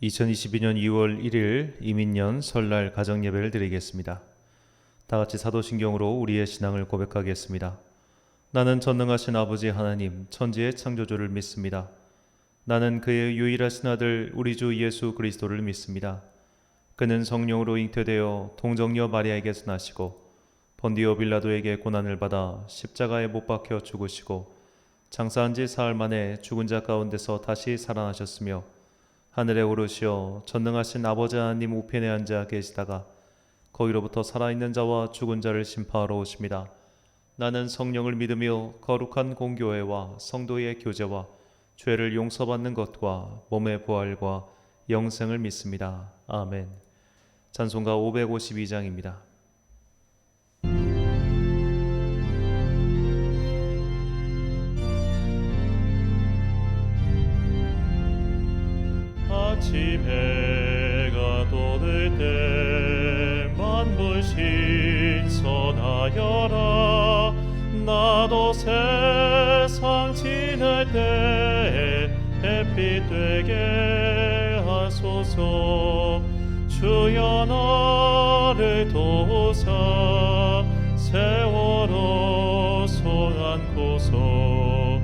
2022년 2월 1일 이민년 설날 가정예배를 드리겠습니다. 다 같이 사도신경으로 우리의 신앙을 고백하겠습니다. 나는 전능하신 아버지 하나님 천지의 창조주를 믿습니다. 나는 그의 유일하신 아들 우리 주 예수 그리스도를 믿습니다. 그는 성령으로 잉태되어 동정녀 마리아에게서 나시고 본디오 빌라도에게 고난을 받아 십자가에 못 박혀 죽으시고 장사한 지 사흘 만에 죽은 자 가운데서 다시 살아나셨으며 하늘에 오르시어 전능하신 아버지 하나님 우편에 앉아 계시다가 거기로부터 살아있는 자와 죽은 자를 심판하러 오십니다. 나는 성령을 믿으며 거룩한 공교회와 성도의 교제와 죄를 용서받는 것과 몸의 부활과 영생을 믿습니다. 아멘. 찬송가 552장입니다. 아침 해가 돋을 때 만물 신선하여라. 나도 세상 지낼 때 햇빛 되게 하소서. 주여 나를 도우사 세월호 손 안고서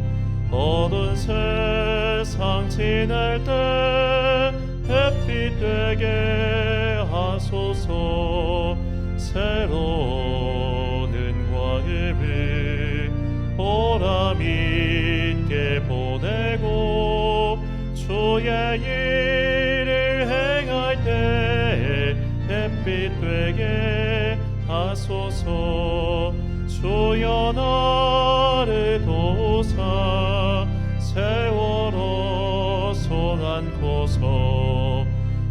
어두운 세상 지낼 때 햇빛 되게 하소서. 새로운 은과 힘을 보람 있게 보내고 주의 일을 행할 때 햇빛 되게 하소서. 주여 나를 도우사 세월호 손 안고서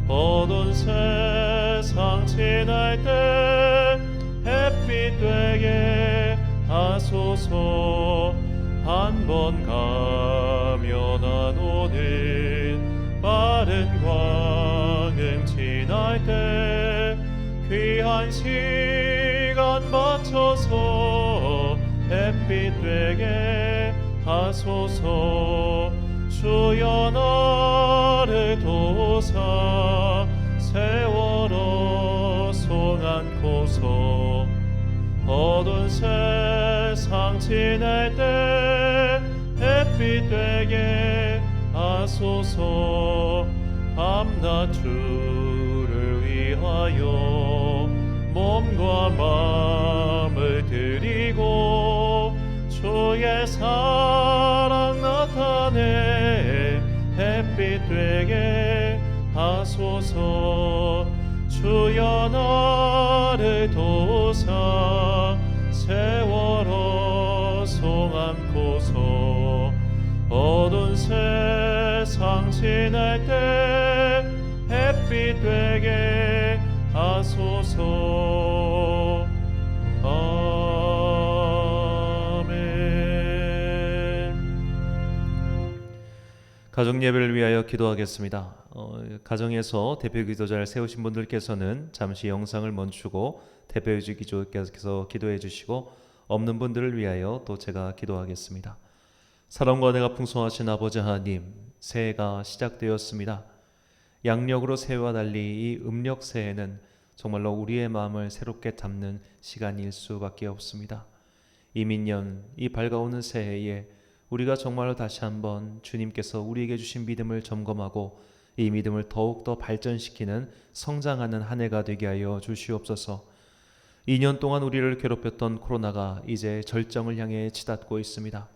어두운 세상 지날 때 햇빛 되게 하소서. 한 번 가면 안 오는 빠른 광음 지날 때 귀한 시간 맞춰서 햇빛 되게 하소서. 주여 나를 도우사 세월호 손 안고서 어두운 세상 지낼 때 햇빛 되게 하소서. 밤낮 주를 위하여 몸과 마음을 드리고 주의 사랑 나타내 햇빛 되게 하소서. 주여 나를 도우사 세월호 손 안고서 어두운 세상 지낼 때 햇빛 되게 하소서. 가정 예배를 위하여 기도하겠습니다. 가정에서 대표 기도자를 세우신 분들께서는 잠시 영상을 멈추고 대표 기도자께서 기도해 주시고 없는 분들을 위하여 또 제가 기도하겠습니다. 사랑과 은혜가 풍성하신 아버지 하나님, 새해가 시작되었습니다. 양력으로 새해와 달리 이 음력 새해는 정말로 우리의 마음을 새롭게 담는 시간일 수밖에 없습니다. 이민년 이 밝아오는 새해에 우리가 정말로 다시 한번 주님께서 우리에게 주신 믿음을 점검하고 이 믿음을 더욱더 발전시키는 성장하는 한 해가 되게 하여 주시옵소서. 2년 동안 우리를 괴롭혔던 코로나가 이제 절정을 향해 치닫고 있습니다.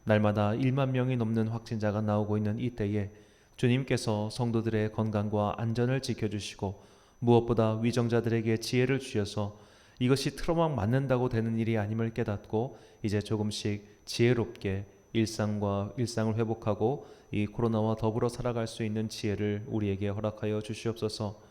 날마다 1만 명이 넘는 확진자가 나오고 있는 이때에 주님께서 성도들의 건강과 안전을 지켜주시고 무엇보다 위정자들에게 지혜를 주셔서 이것이 틀어막 맞는다고 되는 일이 아님을 깨닫고 이제 조금씩 지혜롭게 일상을 회복하고 이 코로나와 더불어 살아갈 수 있는 지혜를 우리에게 허락하여 주시옵소서.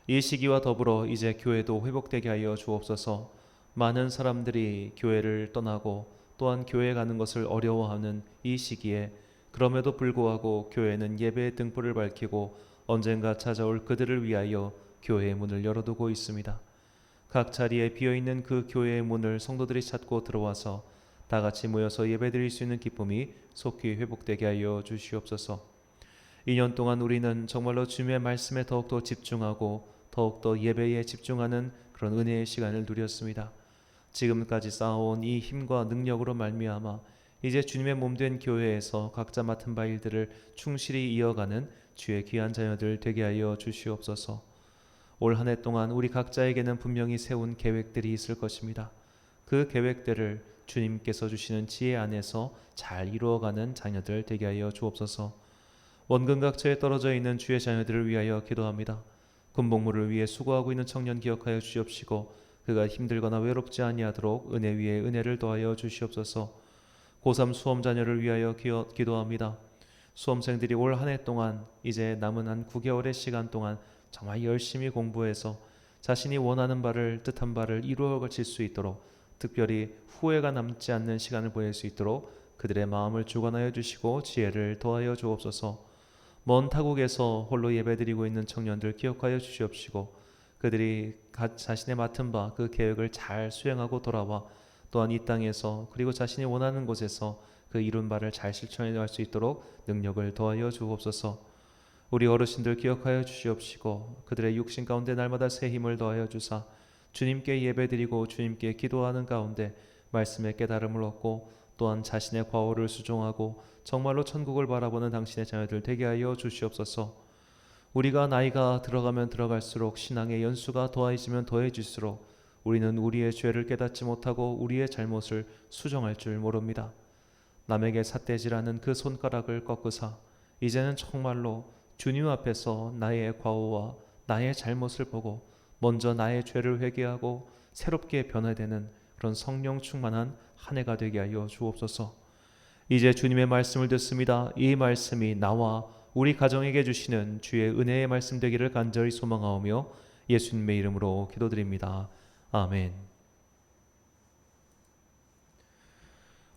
이 시기와 더불어 이제 교회도 회복되게 하여 주옵소서. 많은 사람들이 교회를 떠나고 또한 교회에 가는 것을 어려워하는 이 시기에 그럼에도 불구하고 교회는 예배의 등불을 밝히고 언젠가 찾아올 그들을 위하여 교회의 문을 열어두고 있습니다. 각 자리에 비어있는 그 교회의 문을 성도들이 찾고 들어와서 다 같이 모여서 예배드릴 수 있는 기쁨이 속히 회복되게 하여 주시옵소서. 2년 동안 우리는 정말로 주님의 말씀에 더욱더 집중하고 더욱더 예배에 집중하는 그런 은혜의 시간을 누렸습니다. 지금까지 쌓아온 이 힘과 능력으로 말미암아 이제 주님의 몸된 교회에서 각자 맡은 바 일들을 충실히 이어가는 주의 귀한 자녀들 되게 하여 주시옵소서. 올 한 해 동안 우리 각자에게는 분명히 세운 계획들이 있을 것입니다. 그 계획들을 주님께서 주시는 지혜 안에서 잘 이루어가는 자녀들 되게 하여 주옵소서. 원근각처에 떨어져 있는 주의 자녀들을 위하여 기도합니다. 군복무를 위해 수고하고 있는 청년 기억하여 주시옵시고 그가 힘들거나 외롭지 아니하도록 은혜 위에 은혜를 더하여 주시옵소서. 고3 수험 자녀를 위하여 기도합니다. 수험생들이 올 한 해 동안 이제 남은 한 9개월의 시간 동안 정말 열심히 공부해서 자신이 원하는 바를 뜻한 바를 이루어 가실 수 있도록 특별히 후회가 남지 않는 시간을 보낼 수 있도록 그들의 마음을 주관하여 주시고 지혜를 더하여 주옵소서. 먼 타국에서 홀로 예배드리고 있는 청년들 기억하여 주시옵시고 그들이 자신의 맡은 바 그 계획을 잘 수행하고 돌아와 또한 이 땅에서 그리고 자신이 원하는 곳에서 그 이룬 바를 잘 실천해 갈 수 있도록 능력을 더하여 주옵소서. 우리 어르신들 기억하여 주시옵시고 그들의 육신 가운데 날마다 새 힘을 더하여 주사 주님께 예배드리고 주님께 기도하는 가운데 말씀의 깨달음을 얻고 또한 자신의 과오를 수종하고 정말로 천국을 바라보는 당신의 자녀들 되게 하여 주시옵소서. 우리가 나이가 들어가면 들어갈수록 신앙의 연수가 더해지면 더해질수록 우리는 우리의 죄를 깨닫지 못하고 우리의 잘못을 수정할 줄 모릅니다. 남에게 삿대질하는 그 손가락을 꺾으사 이제는 정말로 주님 앞에서 나의 과오와 나의 잘못을 보고 먼저 나의 죄를 회개하고 새롭게 변화되는 그런 성령 충만한 한 해가 되게 하여 주옵소서. 이제 주님의 말씀을 듣습니다. 이 말씀이 나와 우리 가정에게 주시는 주의 은혜의 말씀 되기를 간절히 소망하오며 예수님의 이름으로 기도드립니다. 아멘.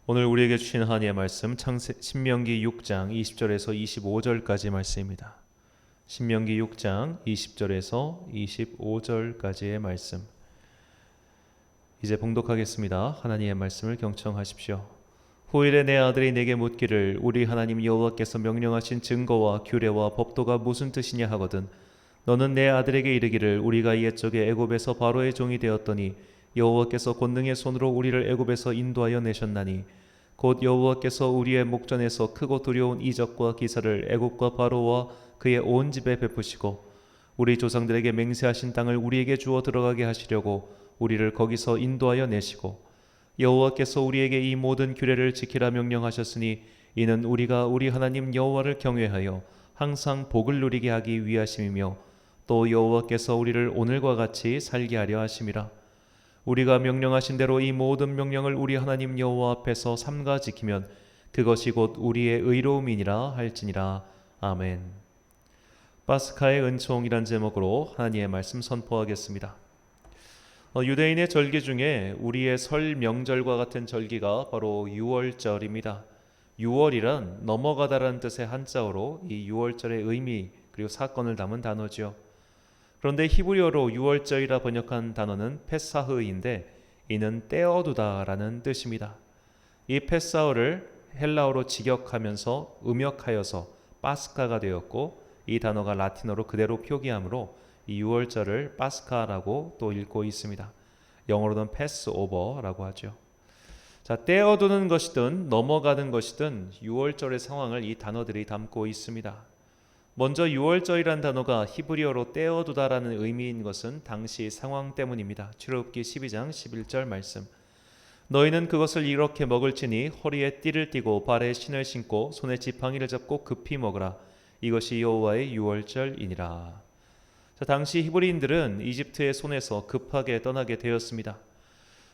오늘 우리에게 주신 하나님의 말씀 신명기 6장 20절에서 25절까지 말씀입니다. 신명기 6장 20절에서 25절까지의 말씀. 이제 봉독하겠습니다. 하나님의 말씀을 경청하십시오. 후일에 내 아들이 내게 묻기를 우리 하나님 여호와께서 명령하신 증거와 규례와 법도가 무슨 뜻이냐 하거든 너는 내 아들에게 이르기를 우리가 옛적에 애굽에서 바로의 종이 되었더니 여호와께서 권능의 손으로 우리를 애굽에서 인도하여 내셨나니 곧 여호와께서 우리의 목전에서 크고 두려운 이적과 기사를 애굽과 바로와 그의 온 집에 베푸시고 우리 조상들에게 맹세하신 땅을 우리에게 주어 들어가게 하시려고 우리를 거기서 인도하여 내시고 여호와께서 우리에게 이 모든 규례를 지키라 명령하셨으니 이는 우리가 우리 하나님 여호와를 경외하여 항상 복을 누리게 하기 위하심이며 또 여호와께서 우리를 오늘과 같이 살게 하려 하심이라. 우리가 명령하신 대로 이 모든 명령을 우리 하나님 여호와 앞에서 삼가 지키면 그것이 곧 우리의 의로움이니라 할지니라. 아멘. 파스카의 은총이란 제목으로 하나님의 말씀 선포하겠습니다. 유대인의 절기 중에 우리의 설 명절과 같은 절기가 바로 유월절입니다. 유월이란 넘어가다라는 뜻의 한자어로 이 유월절의 의미 그리고 사건을 담은 단어죠. 그런데 히브리어로 유월절이라 번역한 단어는 페사흐인데 이는 떼어두다라는 뜻입니다. 이 페사흐를 헬라어로 직역하면서 음역하여서 파스카가 되었고 이 단어가 라틴어로 그대로 표기하므로 이 유월절을 파스카라고 또 읽고 있습니다. 영어로는 패스오버라고 하죠. 자, 떼어두는 것이든 넘어가는 것이든 유월절의 상황을 이 단어들이 담고 있습니다. 먼저 유월절이란 단어가 히브리어로 떼어두다라는 의미인 것은 당시 상황 때문입니다. 출애굽기 12장 11절 말씀. 너희는 그것을 이렇게 먹을지니 허리에 띠를 띠고 발에 신을 신고 손에 지팡이를 잡고 급히 먹으라. 이것이 여호와의 유월절이니라. 자, 당시 히브리인들은 이집트의 손에서 급하게 떠나게 되었습니다.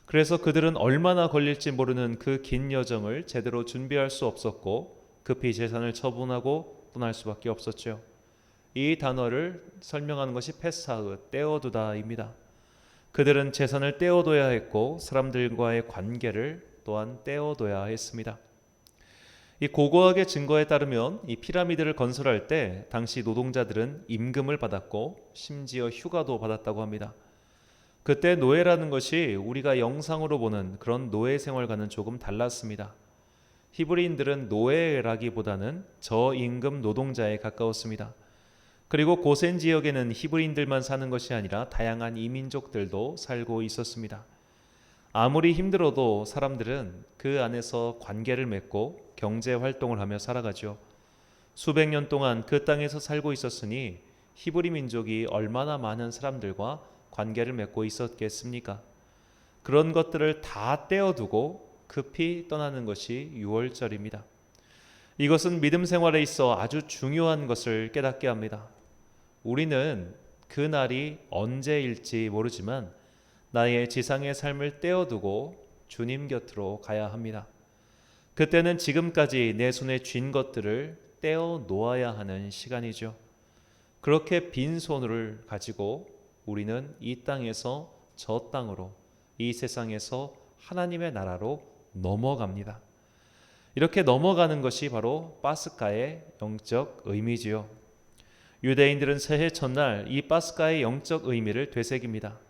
그래서 그들은 얼마나 걸릴지 모르는 그 긴 여정을 제대로 준비할 수 없었고 급히 재산을 처분하고 떠날 수밖에 없었죠. 이 단어를 설명하는 것이 페사흐, 떼어두다입니다. 그들은 재산을 떼어둬야 했고 사람들과의 관계를 또한 떼어둬야 했습니다. 이 고고학의 증거에 따르면 이 피라미드를 건설할 때 당시 노동자들은 임금을 받았고 심지어 휴가도 받았다고 합니다. 그때 노예라는 것이 우리가 영상으로 보는 그런 노예 생활과는 조금 달랐습니다. 히브리인들은 노예라기보다는 저임금 노동자에 가까웠습니다. 그리고 고센 지역에는 히브리인들만 사는 것이 아니라 다양한 이민족들도 살고 있었습니다. 아무리 힘들어도 사람들은 그 안에서 관계를 맺고 경제 활동을 하며 살아가죠. 수백 년 동안 그 땅에서 살고 있었으니 히브리 민족이 얼마나 많은 사람들과 관계를 맺고 있었겠습니까? 그런 것들을 다 떼어두고 급히 떠나는 것이 유월절입니다. 이것은 믿음 생활에 있어 아주 중요한 것을 깨닫게 합니다. 우리는 그 날이 언제일지 모르지만 나의 지상의 삶을 떼어두고 주님 곁으로 가야 합니다. 그때는 지금까지 내 손에 쥔 것들을 떼어 놓아야 하는 시간이죠. 그렇게 빈 손을 가지고 우리는 이 땅에서 저 땅으로, 이 세상에서 하나님의 나라로 넘어갑니다. 이렇게 넘어가는 것이 바로 파스카의 영적 의미지요. 유대인들은 새해 첫날 이 파스카의 영적 의미를 되새깁니다.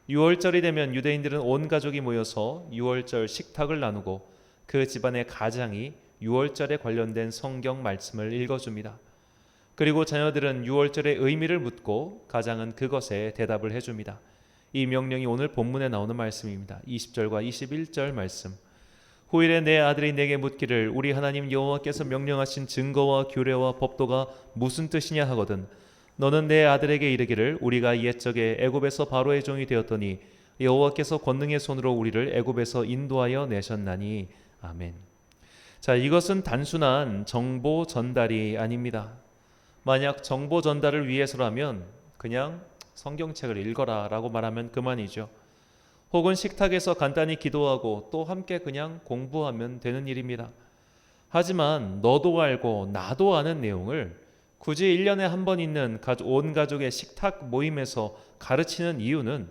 6월절이 되면 유대인들은 온 가족이 모여서 6월절 식탁을 나누고 그 집안의 가장이 6월절에 관련된 성경 말씀을 읽어줍니다. 그리고 자녀들은 6월절의 의미를 묻고 가장은 그것에 대답을 해줍니다. 이 명령이 오늘 본문에 나오는 말씀입니다. 20절과 21절 말씀. 후일에 내 아들이 내게 묻기를 우리 하나님 여호와께서 명령하신 증거와 규례와 법도가 무슨 뜻이냐 하거든 너는 내 아들에게 이르기를 우리가 옛적에 애굽에서 바로의 종이 되었더니 여호와께서 권능의 손으로 우리를 애굽에서 인도하여 내셨나니 아멘. 자, 이것은 단순한 정보 전달이 아닙니다. 만약 정보 전달을 위해서라면 그냥 성경책을 읽어라 라고 말하면 그만이죠. 혹은 식탁에서 간단히 기도하고 또 함께 그냥 공부하면 되는 일입니다. 하지만 너도 알고 나도 아는 내용을 굳이 1년에 한 번 있는 온 가족의 식탁 모임에서 가르치는 이유는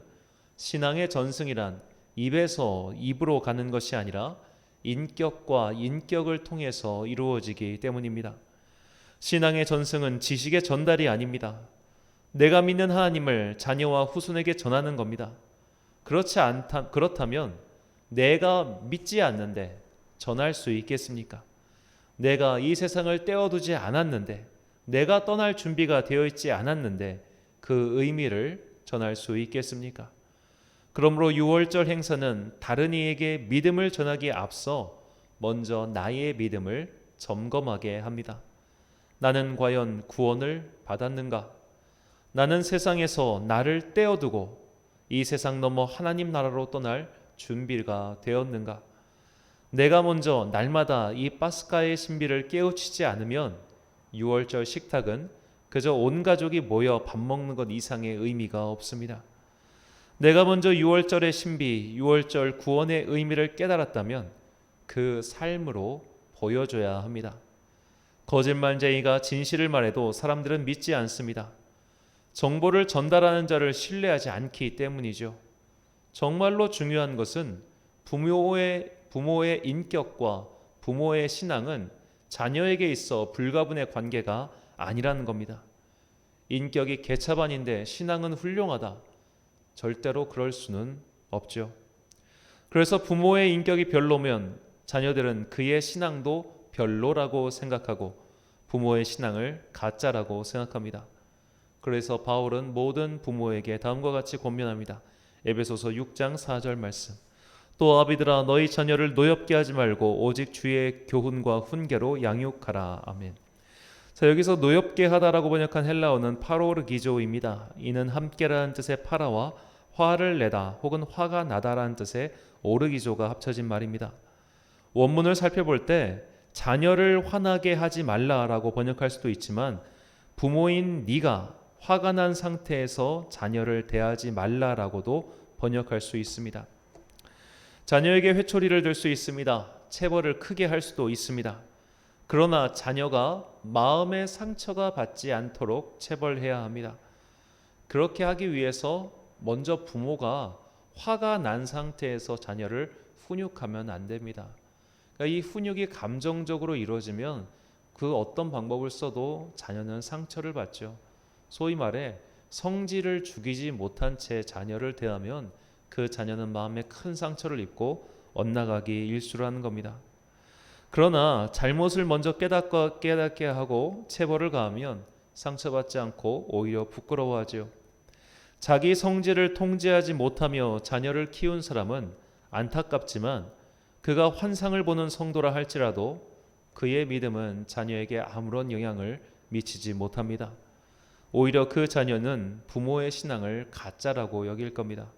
신앙의 전승이란 입에서 입으로 가는 것이 아니라 인격과 인격을 통해서 이루어지기 때문입니다. 신앙의 전승은 지식의 전달이 아닙니다. 내가 믿는 하나님을 자녀와 후손에게 전하는 겁니다. 그렇다면 내가 믿지 않는데 전할 수 있겠습니까? 내가 이 세상을 떼어두지 않았는데 내가 떠날 준비가 되어 있지 않았는데 그 의미를 전할 수 있겠습니까? 그러므로 6월절 행사는 다른 이에게 믿음을 전하기에 앞서 먼저 나의 믿음을 점검하게 합니다. 나는 과연 구원을 받았는가? 나는 세상에서 나를 떼어두고 이 세상 넘어 하나님 나라로 떠날 준비가 되었는가? 내가 먼저 날마다 이 파스카의 신비를 깨우치지 않으면 6월절 식탁은 그저 온 가족이 모여 밥 먹는 것 이상의 의미가 없습니다. 내가 먼저 6월절의 신비, 6월절 구원의 의미를 깨달았다면 그 삶으로 보여줘야 합니다. 거짓말쟁이가 진실을 말해도 사람들은 믿지 않습니다. 정보를 전달하는 자를 신뢰하지 않기 때문이죠. 정말로 중요한 것은 부모의 인격과 부모의 신앙은 자녀에게 있어 불가분의 관계가 아니라는 겁니다. 인격이 개차반인데 신앙은 훌륭하다. 절대로 그럴 수는 없죠. 그래서 부모의 인격이 별로면 자녀들은 그의 신앙도 별로라고 생각하고 부모의 신앙을 가짜라고 생각합니다. 그래서 바울은 모든 부모에게 다음과 같이 권면합니다. 에베소서 6장 4절 말씀. 또 아비들아 너희 자녀를 노엽게 하지 말고 오직 주의 교훈과 훈계로 양육하라. 아멘. 자, 여기서 노엽게 하다라고 번역한 헬라어는 파로르기조입니다. 이는 함께라는 뜻의 파라와 화를 내다 혹은 화가 나다라는 뜻의 오르기조가 합쳐진 말입니다. 원문을 살펴볼 때 자녀를 화나게 하지 말라라고 번역할 수도 있지만 부모인 네가 화가 난 상태에서 자녀를 대하지 말라라고도 번역할 수 있습니다. 자녀에게 회초리를 들 수 있습니다. 체벌을 크게 할 수도 있습니다. 그러나 자녀가 마음의 상처가 받지 않도록 체벌해야 합니다. 그렇게 하기 위해서 먼저 부모가 화가 난 상태에서 자녀를 훈육하면 안 됩니다. 그러니까 이 훈육이 감정적으로 이루어지면 그 어떤 방법을 써도 자녀는 상처를 받죠. 소위 말해 성질을 죽이지 못한 채 자녀를 대하면 그 자녀는 마음에 큰 상처를 입고 엇나가기 일쑤를 하는 겁니다. 그러나 잘못을 먼저 깨닫게 하고 체벌을 가하면 상처받지 않고 오히려 부끄러워하지요. 자기 성질을 통제하지 못하며 자녀를 키운 사람은 안타깝지만 그가 환상을 보는 성도라 할지라도 그의 믿음은 자녀에게 아무런 영향을 미치지 못합니다. 오히려 그 자녀는 부모의 신앙을 가짜라고 여길 겁니다.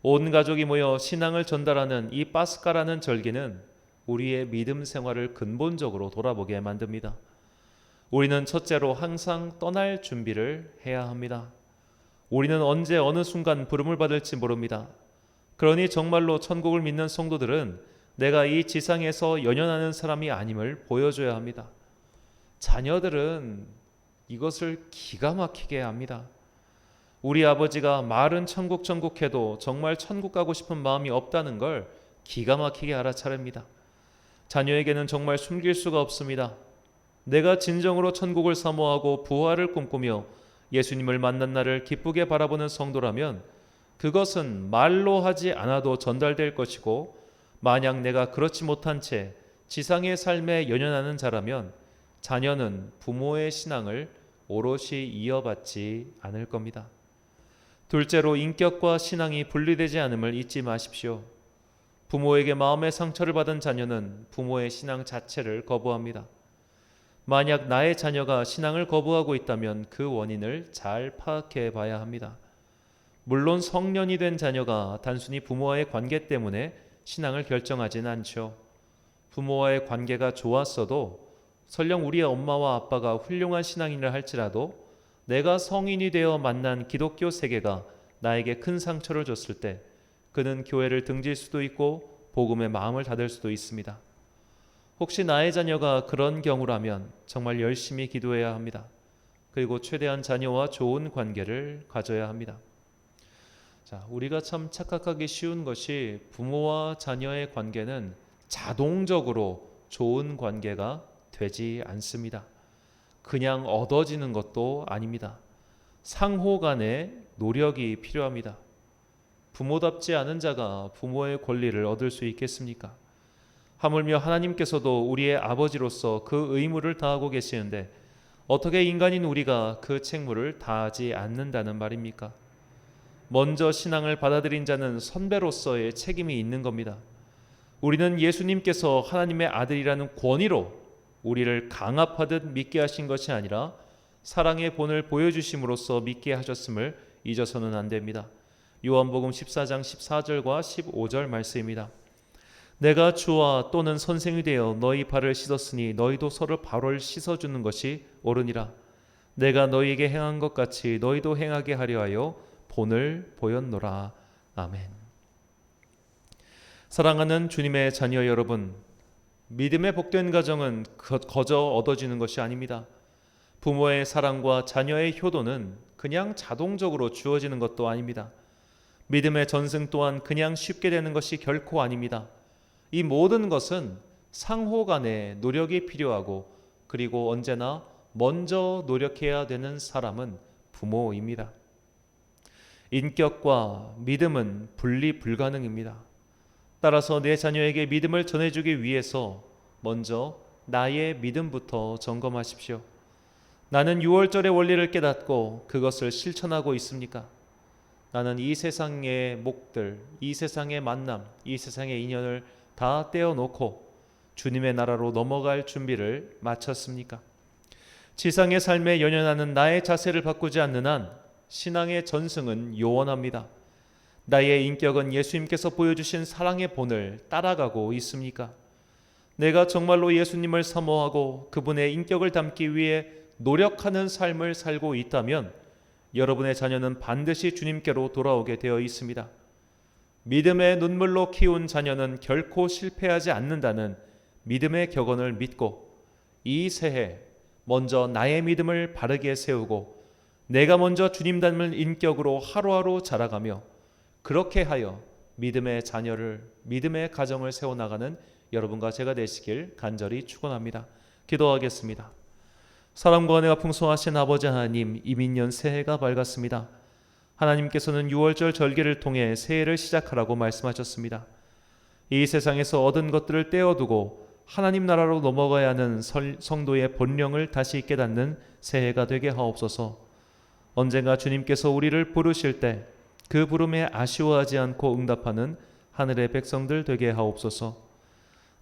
온 가족이 모여 신앙을 전달하는 이 파스카라는 절기는 우리의 믿음 생활을 근본적으로 돌아보게 만듭니다. 우리는 첫째로 항상 떠날 준비를 해야 합니다. 우리는 언제 어느 순간 부름을 받을지 모릅니다. 그러니 정말로 천국을 믿는 성도들은 내가 이 지상에서 연연하는 사람이 아님을 보여줘야 합니다. 자녀들은 이것을 기가 막히게 합니다. 우리 아버지가 말은 천국 해도 정말 천국 가고 싶은 마음이 없다는 걸 기가 막히게 알아차립니다. 자녀에게는 정말 숨길 수가 없습니다. 내가 진정으로 천국을 사모하고 부활을 꿈꾸며 예수님을 만난 날을 기쁘게 바라보는 성도라면 그것은 말로 하지 않아도 전달될 것이고, 만약 내가 그렇지 못한 채 지상의 삶에 연연하는 자라면 자녀는 부모의 신앙을 오롯이 이어받지 않을 겁니다. 둘째로 인격과 신앙이 분리되지 않음을 잊지 마십시오. 부모에게 마음의 상처를 받은 자녀는 부모의 신앙 자체를 거부합니다. 만약 나의 자녀가 신앙을 거부하고 있다면 그 원인을 잘 파악해 봐야 합니다. 물론 성년이 된 자녀가 단순히 부모와의 관계 때문에 신앙을 결정하진 않죠. 부모와의 관계가 좋았어도 설령 우리의 엄마와 아빠가 훌륭한 신앙인을 할지라도 내가 성인이 되어 만난 기독교 세계가 나에게 큰 상처를 줬을 때 그는 교회를 등질 수도 있고 복음에 마음을 닫을 수도 있습니다. 혹시 나의 자녀가 그런 경우라면 정말 열심히 기도해야 합니다. 그리고 최대한 자녀와 좋은 관계를 가져야 합니다. 자, 우리가 참 착각하기 쉬운 것이 부모와 자녀의 관계는 자동적으로 좋은 관계가 되지 않습니다. 그냥 얻어지는 것도 아닙니다. 상호 간의 노력이 필요합니다. 부모답지 않은 자가 부모의 권리를 얻을 수 있겠습니까? 하물며 하나님께서도 우리의 아버지로서 그 의무를 다하고 계시는데 어떻게 인간인 우리가 그 책무를 다하지 않는다는 말입니까? 먼저 신앙을 받아들인 자는 선배로서의 책임이 있는 겁니다. 우리는 예수님께서 하나님의 아들이라는 권위로 우리를 강압하듯 믿게 하신 것이 아니라 사랑의 본을 보여주심으로써 믿게 하셨음을 잊어서는 안 됩니다. 요한복음 14장 14절과 15절 말씀입니다. 내가 주와 또는 선생이 되어 너희 발을 씻었으니 너희도 서로 발을 씻어주는 것이 옳으니라. 내가 너희에게 행한 것 같이 너희도 행하게 하려 하여 본을 보였노라. 아멘. 사랑하는 주님의 자녀 여러분, 믿음의 복된 가정은 거저 얻어지는 것이 아닙니다. 부모의 사랑과 자녀의 효도는 그냥 자동적으로 주어지는 것도 아닙니다. 믿음의 전승 또한 그냥 쉽게 되는 것이 결코 아닙니다. 이 모든 것은 상호 간의 노력이 필요하고, 그리고 언제나 먼저 노력해야 되는 사람은 부모입니다. 인격과 믿음은 분리 불가능입니다. 따라서 내 자녀에게 믿음을 전해주기 위해서 먼저 나의 믿음부터 점검하십시오. 나는 6월절의 원리를 깨닫고 그것을 실천하고 있습니까? 나는 이 세상의 목들, 이 세상의 만남, 이 세상의 인연을 다 떼어놓고 주님의 나라로 넘어갈 준비를 마쳤습니까? 지상의 삶에 연연하는 나의 자세를 바꾸지 않는 한 신앙의 전승은 요원합니다. 나의 인격은 예수님께서 보여주신 사랑의 본을 따라가고 있습니까? 내가 정말로 예수님을 사모하고 그분의 인격을 담기 위해 노력하는 삶을 살고 있다면 여러분의 자녀는 반드시 주님께로 돌아오게 되어 있습니다. 믿음의 눈물로 키운 자녀는 결코 실패하지 않는다는 믿음의 격언을 믿고 이 새해 먼저 나의 믿음을 바르게 세우고 내가 먼저 주님 닮은 인격으로 하루하루 자라가며 그렇게 하여 믿음의 자녀를, 믿음의 가정을 세워나가는 여러분과 제가 되시길 간절히 축원합니다. 기도하겠습니다. 사랑과 은혜가 풍성하신 아버지 하나님, 이민년 새해가 밝았습니다. 하나님께서는 6월절 절기를 통해 새해를 시작하라고 말씀하셨습니다. 이 세상에서 얻은 것들을 떼어두고 하나님 나라로 넘어가야 하는 성도의 본령을 다시 깨닫는 새해가 되게 하옵소서. 언젠가 주님께서 우리를 부르실 때 그 부름에 아쉬워하지 않고 응답하는 하늘의 백성들 되게 하옵소서.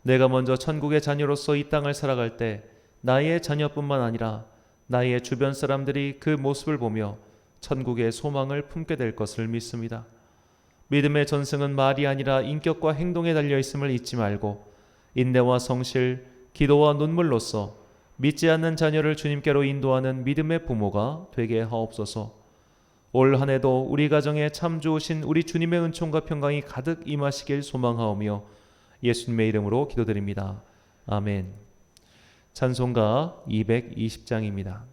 내가 먼저 천국의 자녀로서 이 땅을 살아갈 때 나의 자녀뿐만 아니라 나의 주변 사람들이 그 모습을 보며 천국의 소망을 품게 될 것을 믿습니다. 믿음의 전승은 말이 아니라 인격과 행동에 달려 있음을 잊지 말고 인내와 성실, 기도와 눈물로써 믿지 않는 자녀를 주님께로 인도하는 믿음의 부모가 되게 하옵소서. 올 한 해도 우리 가정에 참 좋으신 우리 주님의 은총과 평강이 가득 임하시길 소망하오며 예수님의 이름으로 기도드립니다. 아멘. 찬송가 220장입니다.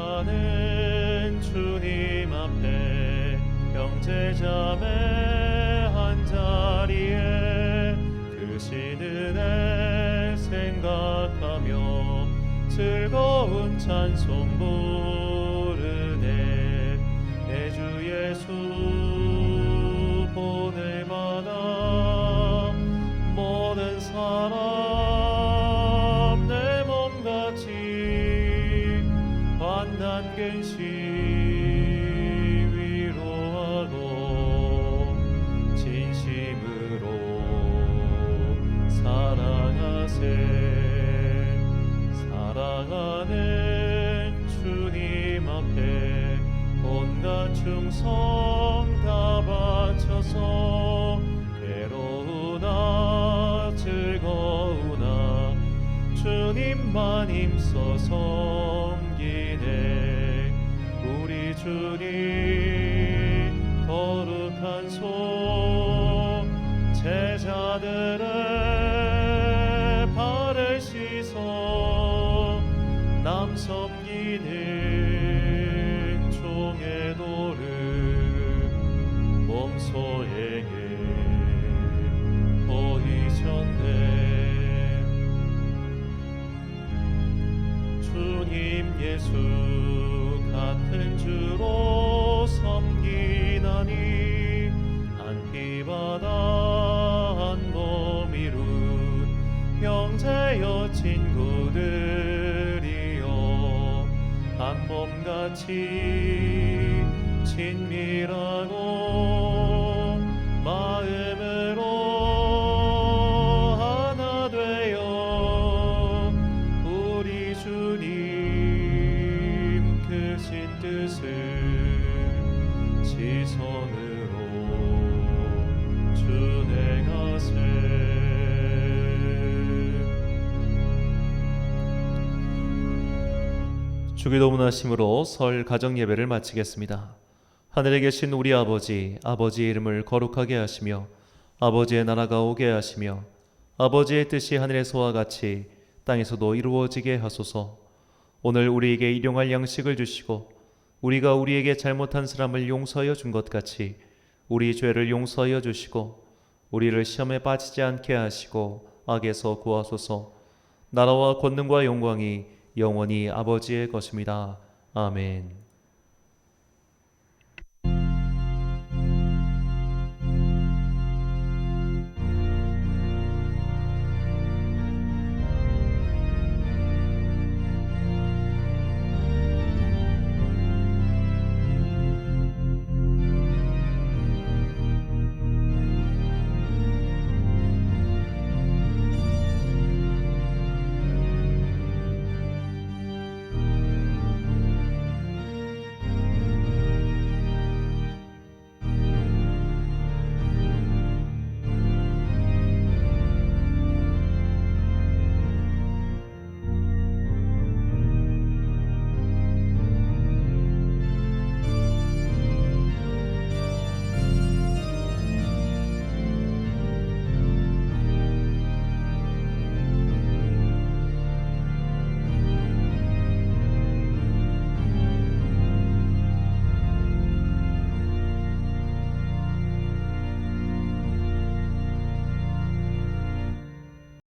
사랑하는 주님 앞에 형제자매 한자리에 크신 은혜 생각하며 즐거운 찬송 부르네. 내 주 예수 보낼 만한 모든 사람 내 몸같이 환난 근심 위로하고 진심으로 사랑하세. 사랑하는 주님 앞에 온갖 충성 다 바쳐서 괴로우나 즐거우나 주님만 힘써 섬기네. 우리 주님 거룩한 손 제자들의 발을 씻어 남 섬기는 종의 도를 몸소에게 보이셨네. 주님 예수 같은 주로 섬기나니 한 피바다 한 몸 이룬 형제여 친구들이여 한 몸같이 친밀하고 마음으로 하나 되어 우리 주님 크신 뜻을 지성으로 준행하세. 주기도 문하심으로 설 가정 예배를 마치겠습니다. 하늘에 계신 우리 아버지, 아버지의 이름을 거룩하게 하시며 아버지의 나라가 오게 하시며 아버지의 뜻이 하늘에서와 같이 땅에서도 이루어지게 하소서. 오늘 우리에게 일용할 양식을 주시고 우리가 우리에게 잘못한 사람을 용서하여 준 것 같이 우리 죄를 용서하여 주시고 우리를 시험에 빠지지 않게 하시고 악에서 구하소서. 나라와 권능과 영광이 영원히 아버지의 것입니다. 아멘.